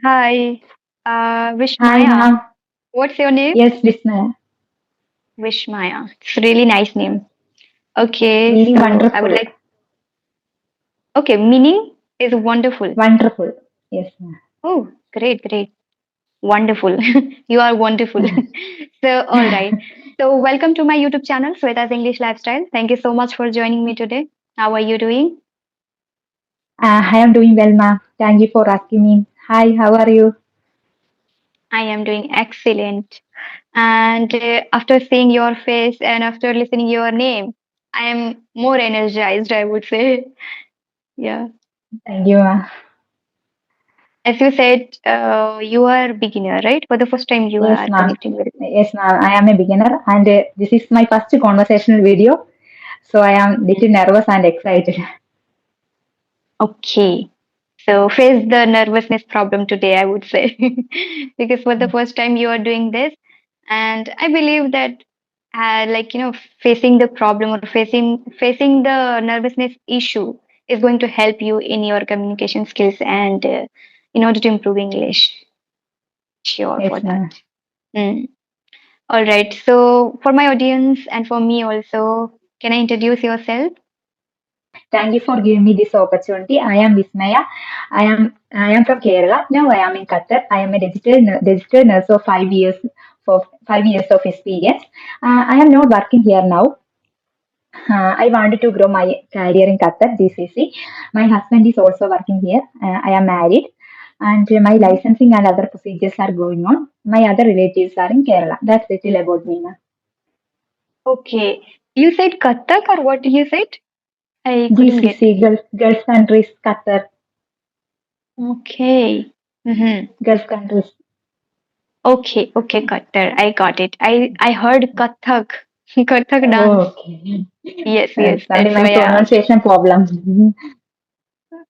Hi, Hi, Vishmaya. ma'am. What's your name? Yes, listener. Vishmaya. It's a really nice name. Okay, Really so I would wonderful. like, okay, meaning is wonderful. Wonderful. Yes, ma'am. Oh, great, great. Wonderful. You are wonderful. So, all right. So, welcome to my YouTube channel, Swetas English Lifestyle. Thank you so much for joining me today. How are you doing? I am doing well, ma'am. Thank you for asking me. Hi, how are you? I am doing excellent. And after seeing your face and after listening your name, I am more energized, I would say. Yeah. Thank you, ma'am. As you said, you are beginner, right? For the first time you Yes, are ma'am. connecting with me. Yes, ma'am. I am a beginner and this is my first conversational video. So I am little nervous and excited. Okay. So face the nervousness problem today, I would say. Because for the first time you are doing this. And I believe that facing the problem or facing the nervousness issue is going to help you in your communication skills and in order to improve English. Sure for Yes, that. ma'am. Mm. All right. So for my audience and for me also, can I introduce yourself? Thank you for giving me this opportunity. I am Vismaya. I am from Kerala. Now I am in Qatar. I am a digital nurse of 5 years for 5 years of experience. I am not working here now. I wanted to grow my career in Qatar, GCC. My husband is also working here. I am married, and my Mhm. licensing and other procedures are going on. My other relatives are in Kerala. That's little about me, ma'am. Okay. You said Kathak or what you said? I couldn't get. GCC, Gulf countries, Qatar, Okay. Mm-hmm. Gulf countries. Okay. Okay, Qatar. I got it. I heard Kathak. Kathak dance. Okay. Yes, yes. Only That's my why I asked. pronunciation problem.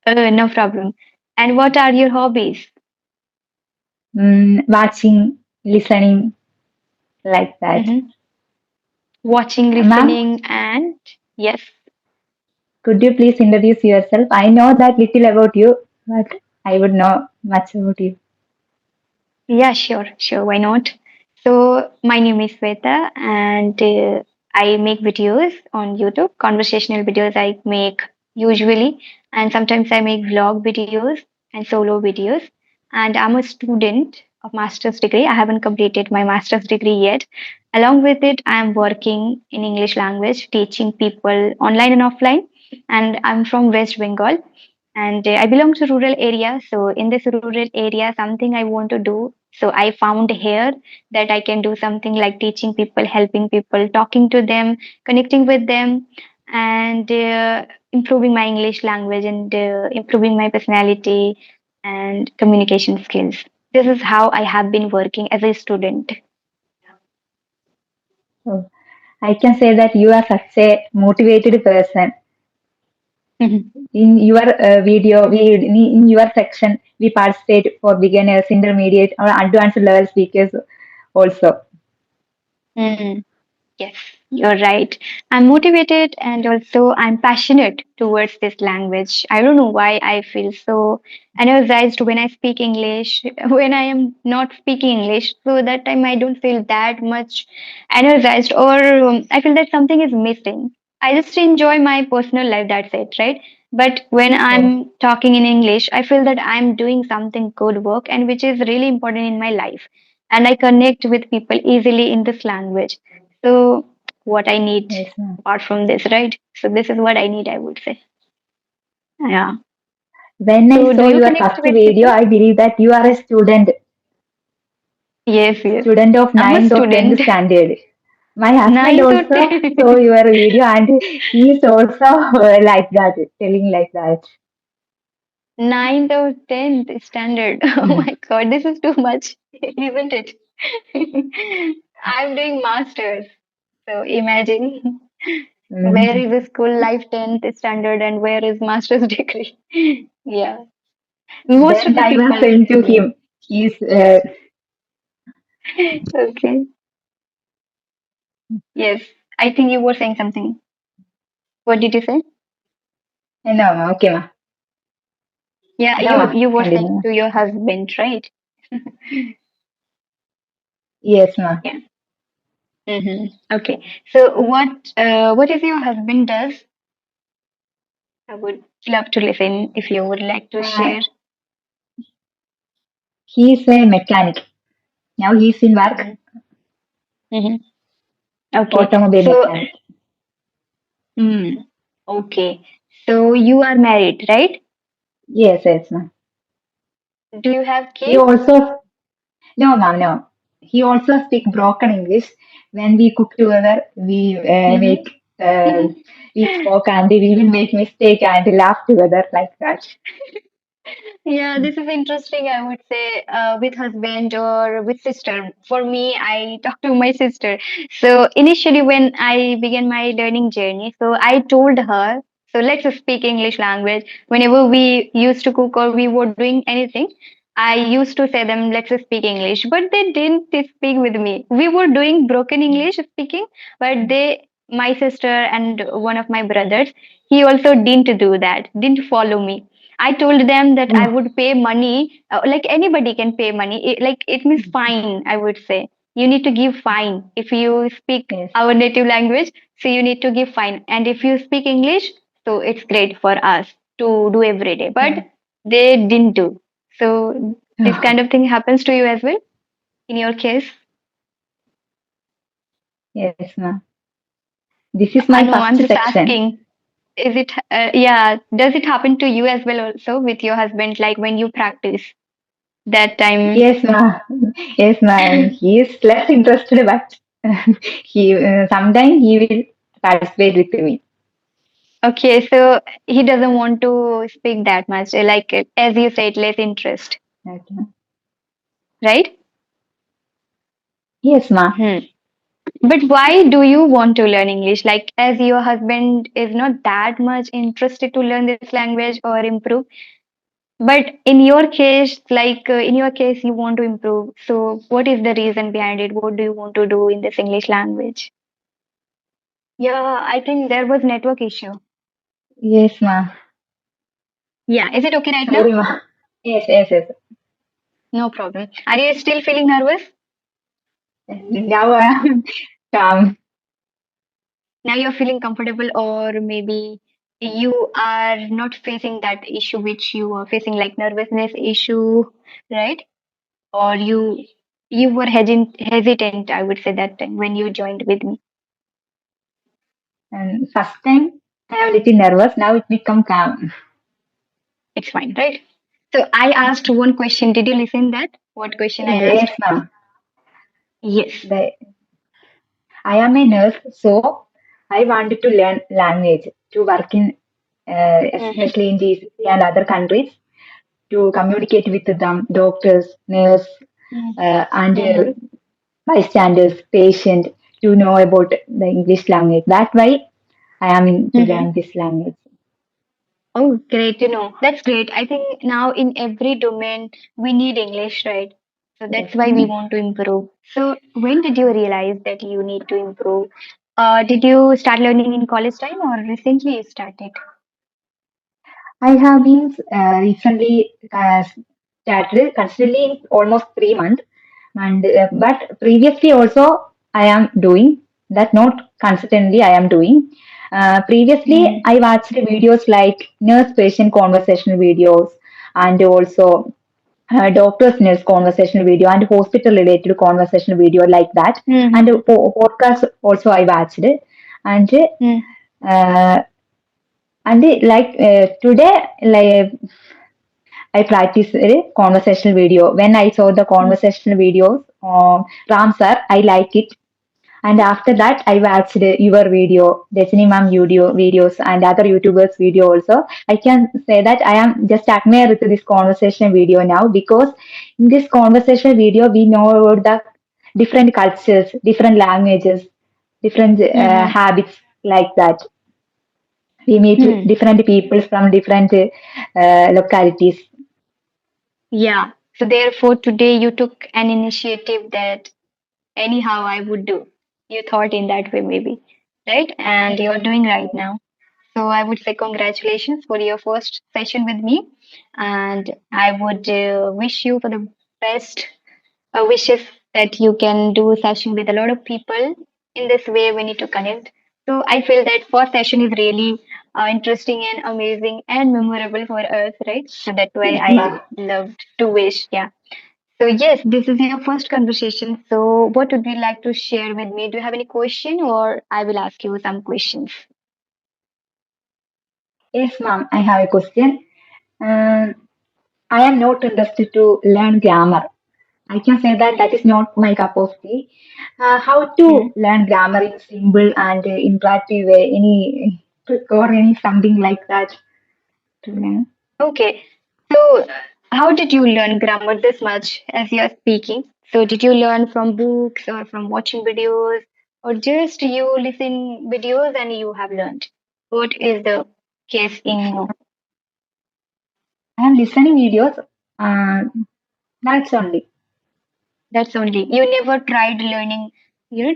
No problem. And what are your hobbies? Watching, listening, like that. Mm-hmm. Watching, Ma'am, listening, and yes. could you please introduce yourself? I know that little about you, but I would know much about you. Yeah, sure, sure. Why not? So, my name is Sweta, and I make videos on YouTube, conversational videos I make usually, and sometimes I make vlog videos and solo videos. And I'm a student of master's degree. I haven't completed my master's degree yet. Along with it, I'm working in English language, teaching people online and offline. And I'm from West Bengal, and I belong to rural area. So in this rural area, something I want to do, so I found here that I can do something like teaching people, helping people, talking to them, connecting with them, and improving my English language and improving my personality and communication skills. This is how I have been working as a student. So I can say that you are such a motivated person. In your video, in your section, we participate for beginners, intermediate, or advanced level speakers also. Mm. Yes, you're right. I'm motivated and also I'm passionate towards this language. I don't know why I feel so energized when I speak English, when I am not speaking English. So that time I don't feel that much energized, or I feel that something is missing. I just enjoy my personal life, that's it, right? But when Oh, I'm talking in English, I feel that I'm doing something good work and which is really important in my life. And I connect with people easily in this language. So, what I need yes, ma'am. apart from this, right? So, this is what I need, I would say. Yeah. When I So, do saw you your connect first with video, people? I believe that you are a Yes, yes. student of I'm a ninth or 10th student. standard. My husband Ninth or also saw 10th. your video and he is also like that, telling like that. Ninth or 10th standard. Oh my God, this is too much, isn't it? I'm doing masters. So, imagine where Mm. is the school life 10th standard and where is master's degree? Yeah. Most of Then the I was people. saying to Yeah. him, he's Okay. Yes, I think you were saying something. What did you say? no, okay, ma. Yeah, No, you were saying continue. to your husband, right? Yes, ma. Yeah. Okay. So what is your husband does? I would love to listen if you would like to Uh, share. he's a mechanic. Now he's in work, Mm-hmm. Mm-hmm. Okay. automobile So mechanic. mm, okay. So you are married, right? Yes, yes, ma. Do you have He kids? also, no, ma'am, no. He also speak broken English. When we cook together, Mm-hmm. we spoke and we will make mistake and laugh together like that. Yeah, this is interesting, I would say, with husband or with sister. For me, I talk to my sister. So initially, when I began my learning journey, so I told her, so let's speak English language. Whenever we used to cook or we were doing anything, I used to say them, let's speak English, but they didn't speak with me. We were doing broken English speaking, but my sister and one of my brothers, he also didn't do that, didn't follow me. I told them that I Oh, would pay money, like anybody can pay money. Like it means fine, I would say. You need to give fine if you speak yes. our native language. So you need to give fine, and if you speak English, so it's great for us to do every day. But Yeah. they didn't do. So this kind of thing happens to you as well in your case. Yes, ma'am. This is I my know. I'm first just section. asking. Is it? Yeah. Does it happen to you as well also with your husband? Like when you practice that time. Yes, ma'am. Yes, ma'am. He is less interested, but he sometimes he will participate with me. Okay, so he doesn't want to speak that much, like as you said, less interest, Okay. right? Yes, ma'am. Hmm. But why do you want to learn English? Like, as your husband is not that much interested to learn this language or improve, but in your case, in your case, you want to improve. So, what is the reason behind it? What do you want to do in this English language? Yeah, I think there was network issue. Yes, ma'am. Yeah, is it okay right now? Sorry, ma'am. Yes, yes, yes. No problem. Are you still feeling nervous? Now I am calm. Now you're feeling comfortable, or maybe you are not facing that issue which you were facing, like nervousness issue, right? Or you were hesitant, I would say, that time when you joined with me. And first time I am a little nervous. Now it become calm. It's fine, right? So I asked one question. Did you listen that? What question I Yes, asked? ma'am. Yes. The, I am a nurse, so I wanted to learn language to work in, Mm-hmm. especially in these and other countries, to communicate with them, doctors, nurse, and Mm-hmm. bystanders, patient, to know about the English language. That why I am in to Mm-hmm. learn this language. Oh, great to know. That's great. I think now in every domain we need English, right? So Yes, that's why we want to improve. So when did you realize that you need to improve? Did you start learning in college time or recently you started? I have been recently started constantly almost 3 months, and but previously also I am doing that. Not consistently, I am doing. Previously, Mm-hmm. I watched videos like nurse-patient conversational videos, and also doctor's nurse conversational video and hospital related conversational video like that. And Mm-hmm. podcast also I watched, and uh, like today like I practiced a conversational video. When I saw the conversational videos Ram sir, I like it. And after that, I watched your video, Destiny Ma'am videos and other YouTubers video also. I can say that I am just admire to this conversation video now, because in this conversation video we know about the different cultures, different languages, different Mm-hmm. habits like that. We meet with Hmm. different people from different localities. Yeah. So therefore today you took an initiative that anyhow I would do. You thought in that way maybe, right? And you're doing right now. So I would say congratulations for your first session with me, and I would wish you for the best wishes that you can do session with a lot of people. In this way, we need to connect. So I feel that first session is really interesting and amazing and memorable for us, right? So that's why I Yeah. loved to wish. Yeah. So yes, this is your first conversation. So what would you like to share with me? Do you have any question, or I will ask you some questions? Yes, ma'am. I have a question. Um, I am not interested to learn grammar. I can say that that is not my cup of tea. How to Mhm. learn grammar in simple and interactive way? Any trick or any something like that to learn? Okay. So, how did you learn grammar this much as you are speaking? So, did you learn from books or from watching videos, or just you listen videos and you have learned? What is the case in you? I am listening videos. Uh, that's only. That's only. You never tried learning,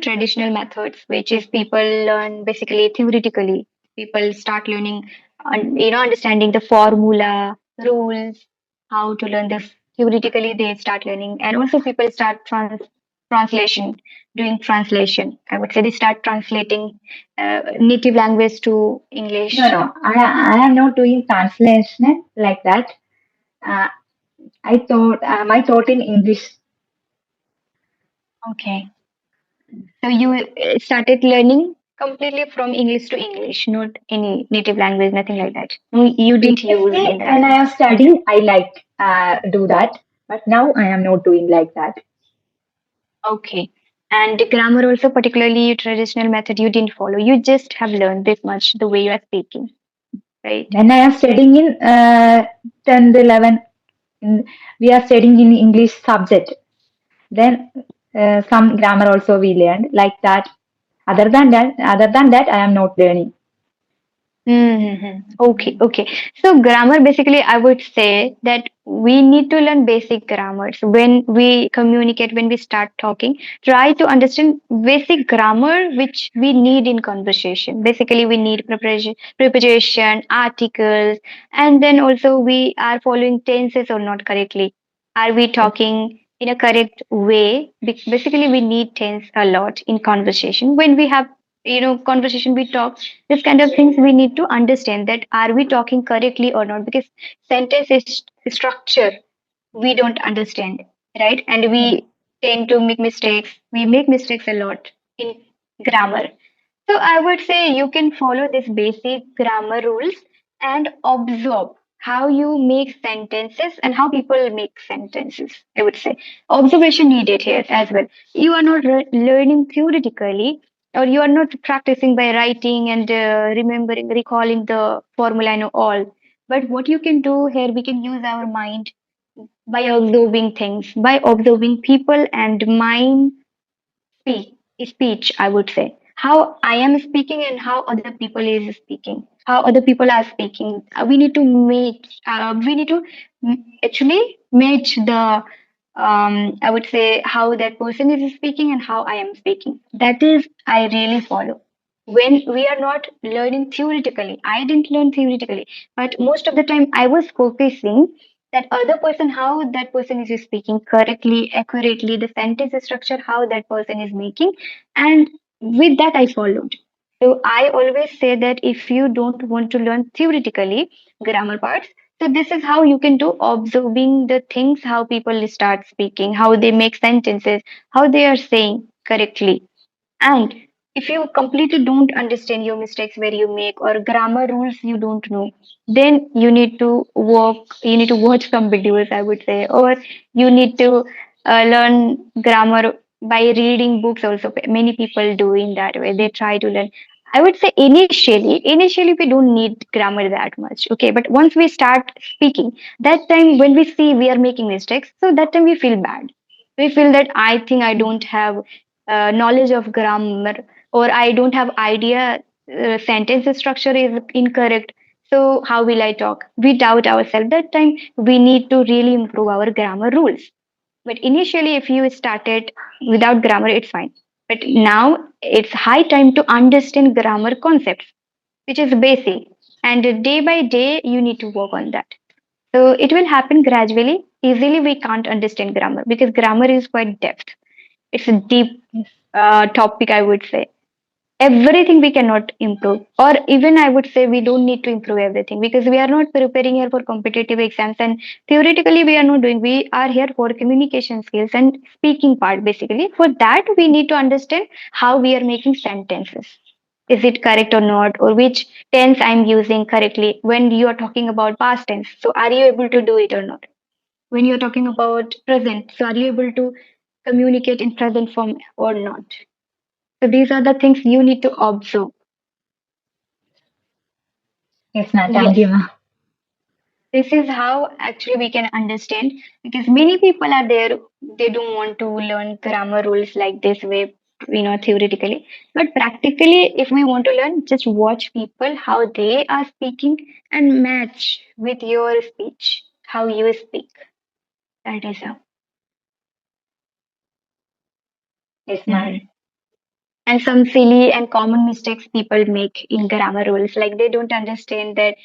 traditional methods, which is people learn basically theoretically. People start learning, understanding the formula, rules, how to learn this theoretically. They start learning, and also people start translation, doing translation. I would say they start translating native language to No, English. no. I am not doing translation like that. Uh, I thought my thought in English. Okay. So you started learning completely from English to English, not any native language, nothing like that. No, you didn't use Previously, in that. when I am studying, I like do that, but now I am not doing like that. Okay. And the grammar also, particularly traditional method, you didn't follow. You just have learned this much the way you are speaking, right? When I am studying in 10th, 11th, we are studying in English subject. Then some grammar also we learned like that. Other than that, I am not learning. Mm-hmm. Okay, okay. So grammar basically, I would say that we need to learn basic grammars when we communicate, when we start talking. Try to understand basic grammar which we need in conversation. Basically, we need preposition, articles, and then also we are following tenses or not correctly. Are we talking in a correct way? Basically, we need tense a lot in conversation. When we have conversation, we talk this kind of things we need to understand that are we talking correctly or not, because sentence is structure we don't understand, right? And we tend to make mistakes. We make mistakes a lot in grammar. So I would say you can follow this basic grammar rules and observe how you make sentences and how people make sentences. I would say observation needed here as well. You are not learning theoretically, or you are not practicing by writing and remembering, recalling the formula and all. But what you can do here, we can use our mind by observing things, by observing people and mind speech, I would say. How I am speaking and how other people is speaking, how other people are speaking. We need to actually match the I would say how that person is speaking and how I am speaking. That is I really follow. When we are not learning theoretically, I didn't learn theoretically, but most of the time I was focusing that other person, how that person is speaking correctly, accurately, the sentence structure, how that person is making, and with that I followed. So I always say that if you don't want to learn theoretically grammar parts, so this is how you can do observing the things, how people start speaking, how they make sentences, how they are saying correctly. And if you completely don't understand your mistakes where you make or grammar rules you don't know, then you need to watch some videos, I would say, or you need to learn grammar by reading books also. Many people do in that way. They try to learn. I would say initially we don't need grammar that much. Okay. But once we start speaking, that time when we see we are making mistakes, so that time we feel bad. We feel that I think I don't have knowledge of grammar, or I don't have idea sentence structure is incorrect. So how will I talk? We doubt ourselves. That time we need to really improve our grammar rules. But initially, if you started without grammar, it's fine. But now it's high time to understand grammar concepts. which is basic. And day by day, you need to work on that. So it will happen gradually. Easily, we can't understand grammar because grammar is quite depth. It's a deep Yes. topic, I would say. Everything we cannot improve, or even I would say we don't need to improve everything because we are not preparing here for competitive exams, and theoretically we are not doing. We are here for communication skills and speaking part. Basically, for that we need to understand how we are making sentences. Is it correct or not, or which tense I'm using correctly when you are talking about past tense? So are you able to do it or not? When you're talking about present, so are you able to communicate in present form or not? So these are the things you need to observe. Yes, ma'am. Thank Yes, you, ma'am. this is how actually we can understand, because many people are there, they don't want to learn grammar rules like this way, theoretically. But practically, if we want to learn, just watch people how they are speaking and match with your speech, how you speak. That is how. Yes, ma'am. Mhm. And some silly and common mistakes people make in grammar rules, like they don't understand that,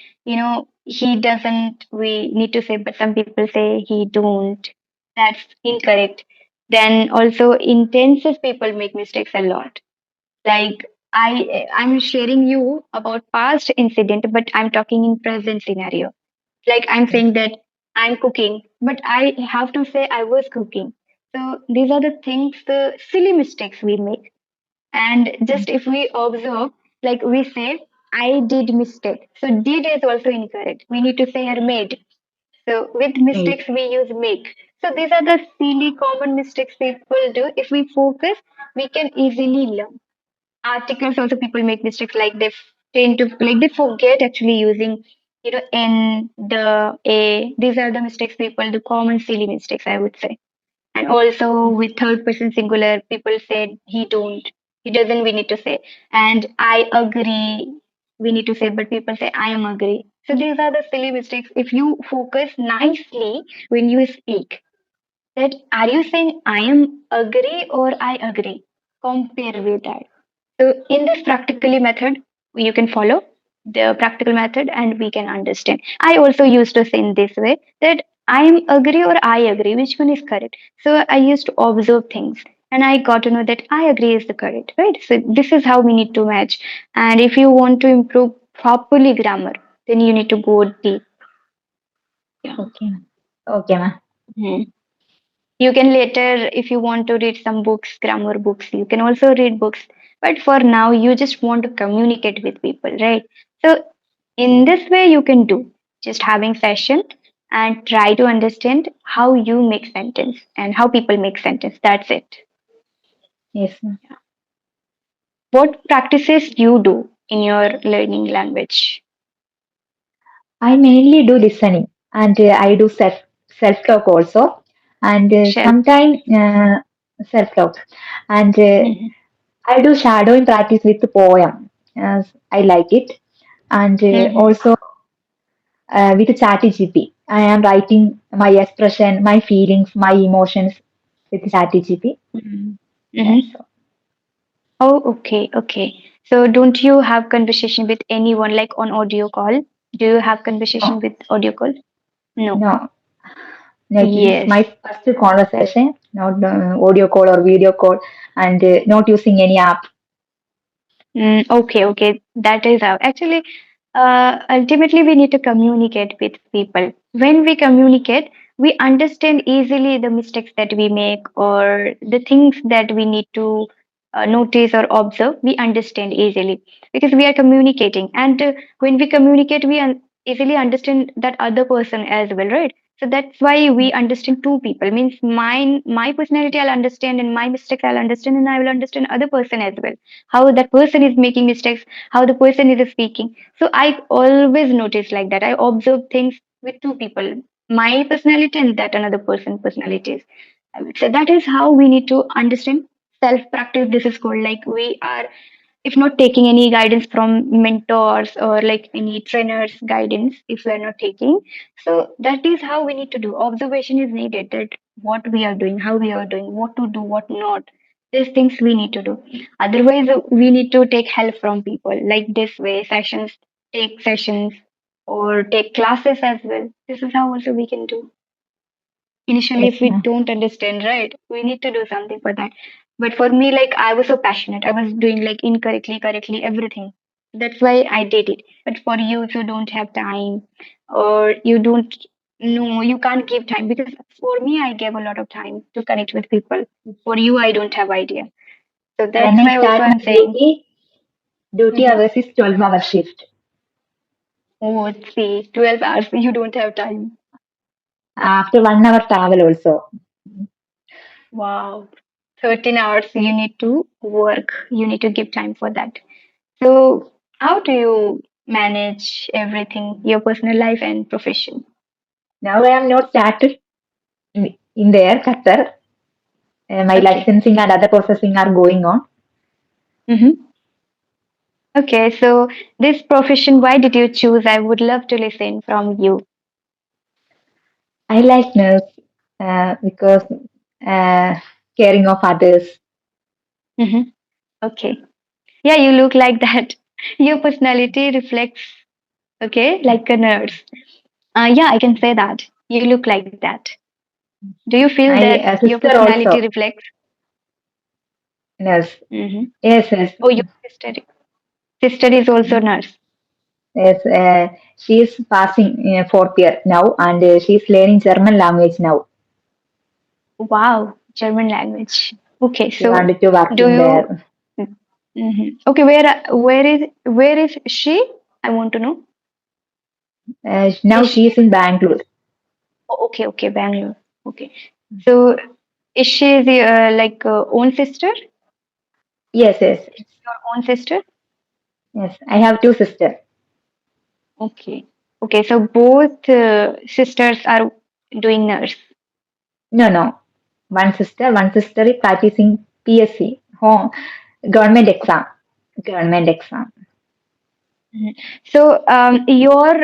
he doesn't, we need to say, but some people say he don't. That's incorrect. Then also in tenses people make mistakes a lot. Like I'm sharing you about past incident, but I'm talking in present scenario. Like I'm Yes. saying that I'm cooking, but I have to say I was cooking. So these are the things, the silly mistakes we make. And just if we observe, like we say, I did mistake. So did is also incorrect. We need to say her made. So with Made. mistakes we use make. So these are the silly common mistakes people do. If we focus, we can easily learn. Articles also people make mistakes, like they tend to, like they forget actually using, n, the, a. These are the mistakes people do, common silly mistakes, I would say. And also Yes. with third person singular, people said he don't, he doesn't, we need to say. And I agree, we need to say, but people say I am agree. So these are the silly mistakes. If you focus nicely when you speak, that are you saying I am agree or I agree? Compare with that. So in this practically method, you can follow the practical method and we can understand. I also used to say in this way that I am agree or I agree, which one is correct. So I used to observe things and I got to know that I agree is the correct, right? So this is how we need to match. And if you want to improve properly grammar, then you need to go deep. Yeah. Okay, ma'am. Okay, ma'am. Mhm. You can later, if you want to read some books, grammar books, you can also read books. But for now, you just want to communicate with people, right? So, in this way, you can do just having session and try to understand how you make sentence and how people make sentence. That's it. Yes, ma'am. What practices you do in your learning language? I mainly do listening and I do self talk also, and Shall. sometimes self talk, and Hmm. I do shadowing practice with the poem. I like it, and Hmm. also with ChatGPT. I am writing my expression, my feelings, my emotions with ChatGPT. Hmm. That's Hmm. all. Oh, okay, okay. So don't you have conversation with anyone like on audio call? Do you have conversation No, with audio call? No. no, like this is Yes. my first conversation, not audio call or video call, and not using any app. Okay, okay. That is how. Actually, ultimately, we need to communicate with people. When we communicate, we understand easily the mistakes that we make or the things that we need to notice or observe. We understand easily because we are communicating. And when we communicate, we easily understand that other person as well, right? So that's why we understand two people. Means mine, my personality I'll understand, and my mistakes I'll understand, and I will understand other person as well, how that person is making mistakes, how the person is speaking. So I always notice like that. I observe things with two people, my personality and that another person personalities. I would say that is how we need to understand self practice. This is called, like we are, if not taking any guidance from mentors or like any trainers guidance, if we are not taking, so that is how we need to do. Observation is needed, that what we are doing, how we are doing, what to do, what not. These things we need to do. Otherwise, we need to take help from people like this way, sessions, take sessions or take classes as well. This is how also we can do. Initially, Yes, if we ma'am. don't understand, right, we need to do something for that. But for me, like I was so passionate. I was doing like incorrectly, correctly, everything. That's why I did it. But for you, if you don't have time or you don't know, you can't give time because for me, I gave a lot of time to connect with people. For you, I don't have idea. So When that's I why also start I'm my saying, duty mhm. hours is 12-hour shift. Oh, see, 12 hours, you don't have time. After 1 hour travel also. Wow. 13 hours you need to work. You need to give time for that. So, how do you manage everything, your personal life and profession? Now I am not started in there, Qatar. My Okay. licensing and other processing are going on. Mm-hmm. Okay. So, this profession, why did you choose? I would love to listen from you. I like nurse because uh, caring of others. Mm-hmm. Okay. Yeah, you look like that. Your personality reflects, okay, like a nurse. Yeah, I can say that. You look like that. Do you feel My that your sister personality also reflects? nurse. Mm-hmm. Yes, yes, Oh, your sister is also nurse. yes. She is passing fourth year now, and she is learning German language now. Wow, German language. Okay, She so wanted to work do in you? there. Okay, where is she? I want to know. Now Is she? she is in Bangalore. Oh, okay, okay, Bangalore. Okay, so is she the like own sister? Yes, yes, Your own sister? yes. I have two sisters. Okay, okay. So both sisters are doing nurse. No, no. One sister is practicing PSC, government exam. Government exam. Mhm. So your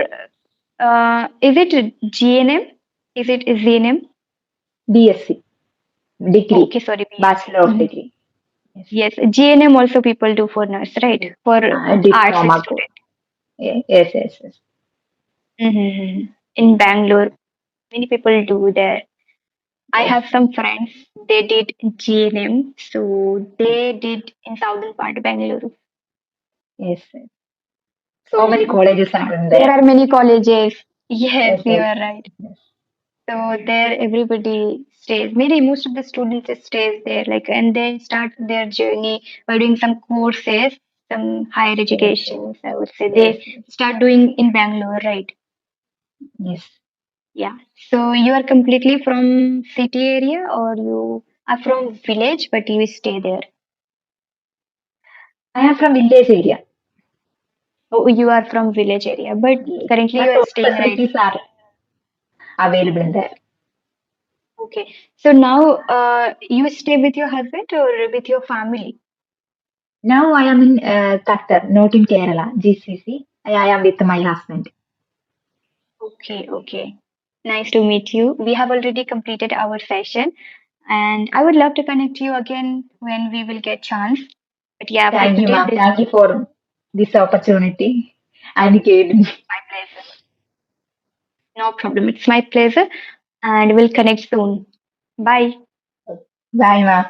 is it GNM? Is it ZNM? BSc, Oh, degree, okay, sorry, Bachelor BSc. of Degree. Yes. Yes, GNM also people do for nurse, right? For arts Diploma course. student. Yes, yes, yes. Mm-hmm. In Bangalore, many people do there. I Yes, have some friends, they did GNM, so they did in southern part of Bangalore. yes, yes. So many Hmm. colleges are in There there. are many colleges. Yes, Yes, you yes, are right. yes, So there everybody stays. Maybe most of the students stays there, like, and they start their journey by doing some courses, some higher yes, yes, education. I would say yes, they yes. start doing in Bangalore, right? Yes. Yeah. So you are completely from city area or you are from village, but you stay there. I am from village area. Oh, you are from village area, but Yes. currently you But are all staying right. facilities are available in there. Okay. So now you stay with your husband or with your family? Now I am in Qatar, not in Kerala, GCC. I am with my husband. Okay, okay. Nice to meet you. We have already completed our session and I would love to connect you again when we will get chance. But yeah, for Thank you, today ma'am. this Thank you for this opportunity and gave me. my pleasure. No problem. It's my pleasure and we'll connect soon. Bye. Bye, ma'am.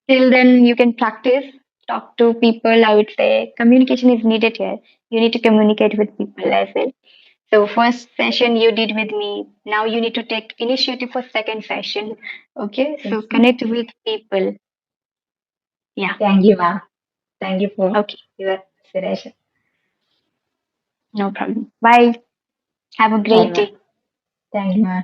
Till then, you can practice, talk to people. I would say communication is needed here. You need to communicate with people as well. So, first session you did with me. Now you need to take initiative for second session. Okay, Yes, so ma'am. connect with people. Yeah, Thank you, ma'am. Thank you for okay, your consideration. no problem. Bye. Have a Bye, great ma'am. day. Thank you, ma'am.